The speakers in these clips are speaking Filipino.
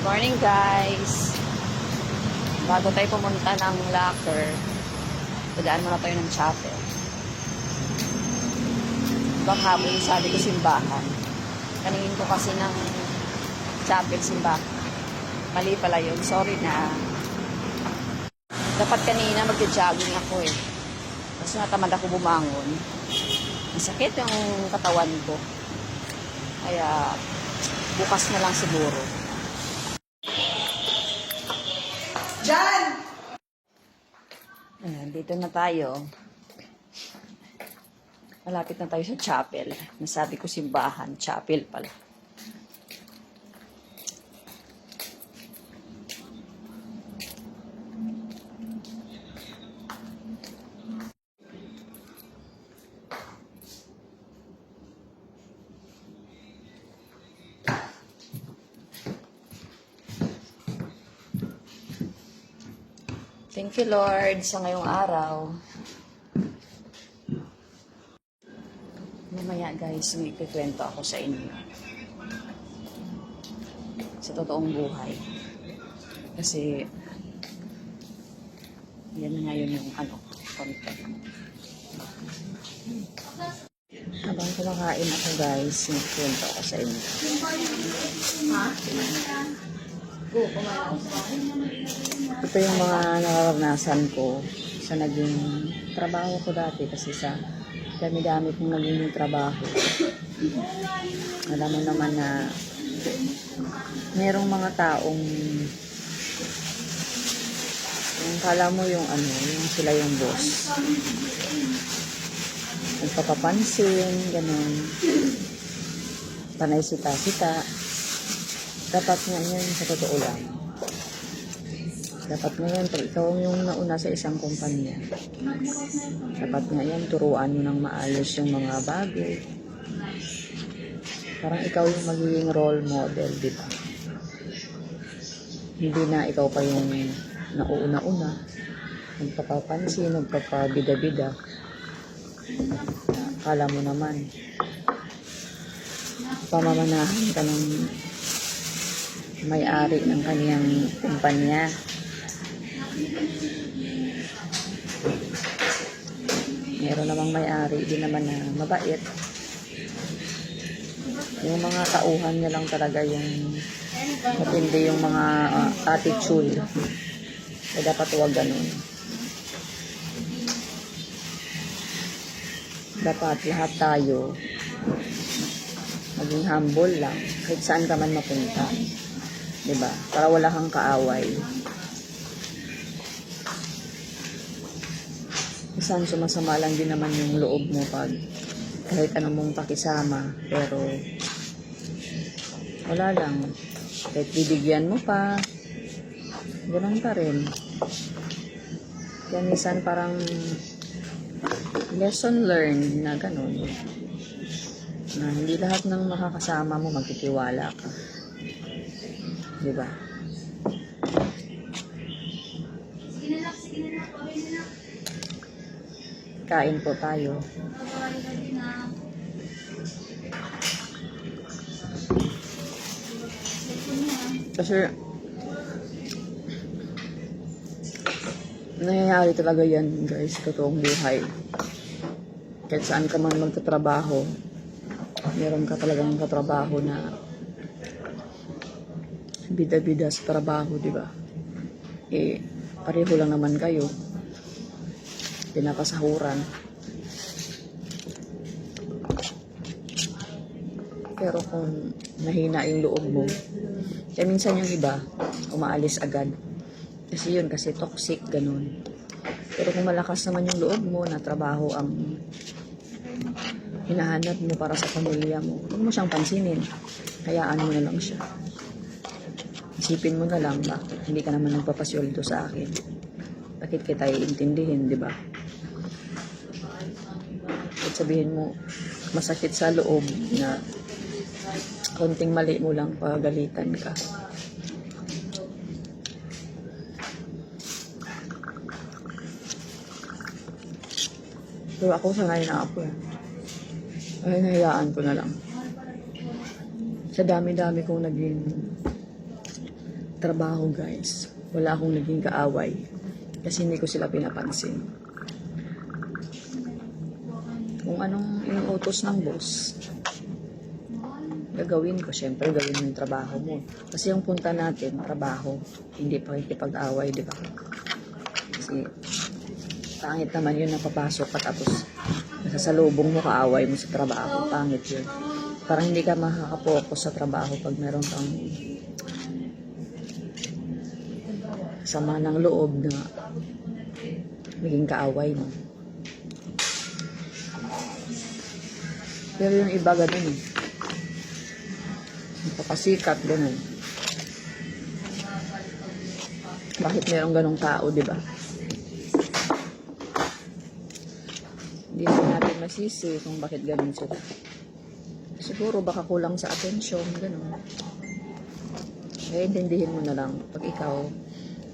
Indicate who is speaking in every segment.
Speaker 1: Morning guys! Bago tayo pumunta ng locker, dadaan muna tayo ng chapel. Baka hapon sabi ko simbahan. Kaningin ko kasi ng chapel simbahan. Mali pala yun. Sorry na. Dapat kanina magja-jogging ako eh. Kasi natamad ako bumangon. Masakit yung katawan ko. Kaya bukas na lang siguro.
Speaker 2: Jan!
Speaker 1: Ayan, dito na tayo. Malapit na tayo sa chapel. Nasabi ko simbahan, chapel pala. Thank you, Lord, sa ngayong araw. Mamaya, guys, may ikikwento ako sa inyo. Sa totoong buhay. Kasi, yan na ngayon yung content. Habang kumakain ako, guys, may ikikwento ako sa inyo. Ha? Ito yung mga nararanasan ko sa naging trabaho ko dati kasi sa dami-dami kong naging trabaho. Alam mo naman na merong mga taong yung kala mo yung yung sila yung boss. Nagpapapansin, ganun. Panay sita-sita. Dapat ngayon, sa totoo lang, dapat ngayon, pag ikaw yung nauna sa isang kumpanya, dapat ngayon, turuan mo ng maayos yung mga bago. Parang ikaw yung magiging role model, di ba? Hindi na ikaw pa yung nauuna-una, nagpapapansin, nagpapabida-bida. Kala mo naman, pamamanahan ka ng may-ari ng kaniyang kumpanya. Meron namang may-ari din naman na mabait. Yung mga tauhan niya lang talaga yung matindi yung mga attitude. Kaya dapat huwag ganun. Dapat lahat tayo maging humble lang kahit saan ka man mapunta. Diba? Para wala kang kaaway. Minsan sumasama lang din naman yung loob mo pag kahit anong mong pakisama. Pero wala lang. Kahit bibigyan mo pa, ganoon pa rin. Kaya minsan parang lesson learned na gano'n. Na hindi lahat ng makakasama mo magtitiwala ka. Diba? Kain po tayo. Kasi nangyayari talaga yan, guys, totoong buhay. Kahit saan ka man magtatrabaho, meron ka talagang katrabaho na bida-bida sa trabaho, di ba? Eh, pareho lang naman kayo. Pinapasahuran. Pero kung mahina yung loob mo, kaya minsan yung iba, umaalis agad. Kasi yun, kasi toxic, ganun. Pero kung malakas naman yung loob mo na trabaho ang hinahanap mo para sa pamilya mo, huwag mo siyang pansinin. Hayaan mo na lang siya. Isipin mo na lang, bakit hindi ka naman nagpapasweldo sa akin? Bakit kita iintindihin, di ba? At sabihin mo, masakit sa loob na konting mali mo lang pagalitan ka. Pero ako sanay na ako eh. Ay, nahiyaan ko na lang. Sa dami-dami kong naging trabaho guys, wala akong naging kaaway kasi hindi ko sila pinapansin. Kung anong inuutos ng boss, gagawin ko. Syempre, gawin mo yung trabaho mo. Kasi yung punta natin, trabaho, hindi pakikipag-away, di ba? Kasi pangit naman yun na papasok ka tapos nasasalubong mo, kaaway mo sa trabaho. Pangit yun. Parang hindi ka makakapokus sa trabaho pag meron kang sama ng loob na maging kaaway mo. Pero yung iba ganun eh. Napakasikat, ganun. Bakit merong ganung tao, di ba? Hindi natin masisi kung bakit ganun sila. Siguro baka kulang sa atensyon, ganun. Kaya intindihin mo na lang. Pag ikaw,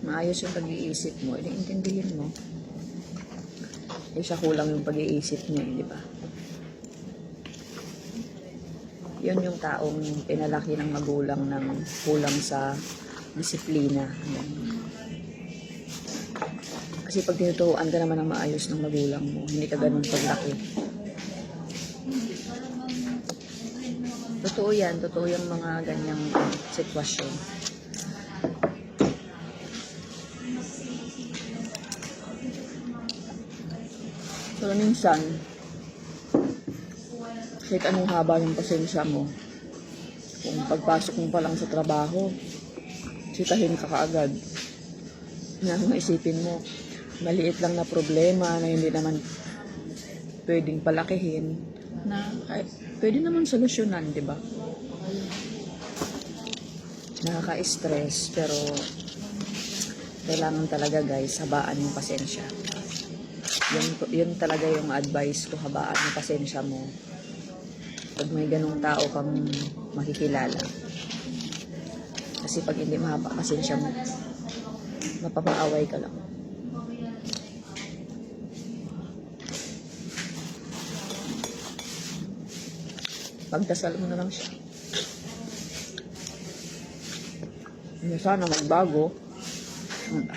Speaker 1: maayos yung pag-iisip mo, intindihin mo. Eh siya kulang yung pag-iisip niya, di ba? Yun yung taong pinalaki ng magulang ng kulang sa disiplina. Kasi pag tinuturuan ka naman ng maayos ng magulang mo, hindi ka ganun paglaki. Totoo yan, totoo yung mga ganyang sitwasyon. Pero minsan, kahit anong haba ng pasensya mo, kung pagpasok mo pa lang sa trabaho, sitahin ka kaagad. Kung isipin mo, maliit lang na problema na hindi naman pwedeng palakihin, na kahit pwede naman solusyonan, di ba? Nakaka-stress, pero kailangan talaga guys, habaan yung pasensya. Yun talaga yung advice ko, habaan yung pasensya mo. Pag may ganong tao kang makikilala. Kasi pag hindi mahaba pasensya mo, mapapaaway ka lang. Pagdasal mo na lang siya. Sana magbago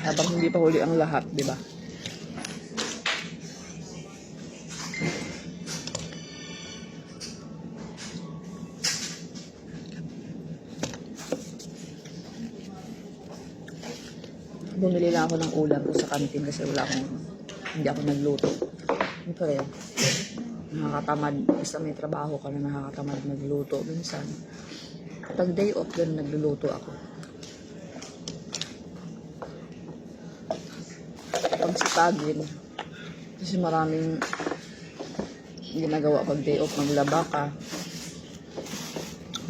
Speaker 1: habang hindi pa huli ang lahat, di ba? Bumili lang ako ng ulam ko sa kantin kasi hindi ako nagluto. Siyempre, nakakatamad. Basta may trabaho ka na, nakakatamad magluto. Minsan, kapag day off, ganun nagluluto ako. Pag sipagin, kasi maraming ginagawa pag day off, maglaba ka,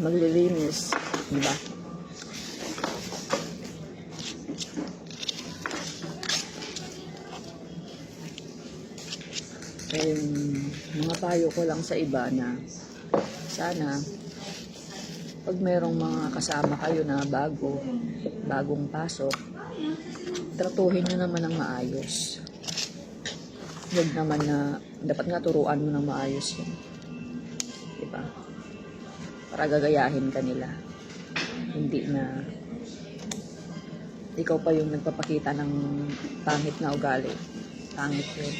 Speaker 1: maglilinis, diba? Mga payo ko lang sa iba na sana pag merong mga kasama kayo na bagong pasok, tratuhin nyo naman ng maayos. Huwag naman na dapat nga turuan mo ng maayos yun, diba? Para gagayahin ka nila, hindi na ikaw pa yung nagpapakita ng pangit na ugali. Pangit yun.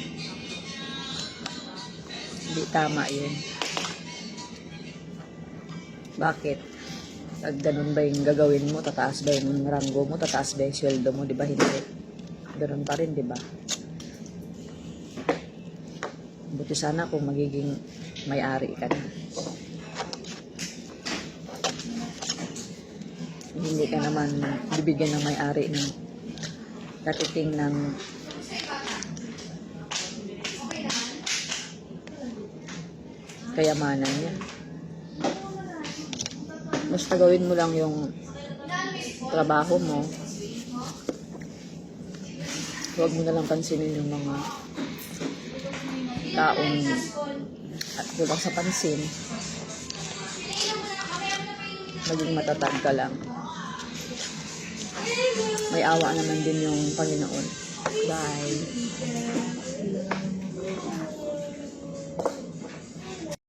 Speaker 1: Hindi tama yun. Bakit? Pag ganun ba yung gagawin mo, tataas ba yung ranggo mo, tataas ba yung sweldo mo, di ba? Hindi. Ganun pa rin, di ba? Buti sana kung magiging may-ari ka na. Hindi ka naman bibigyan ng may-ari ng katiting ng kayamanan niya. Basta gawin mo lang yung trabaho mo. Huwag mo na lang pansinin yung mga taong at kulang sa pansin. Maging matatag ka lang. May awa naman din yung Panginoon. Bye.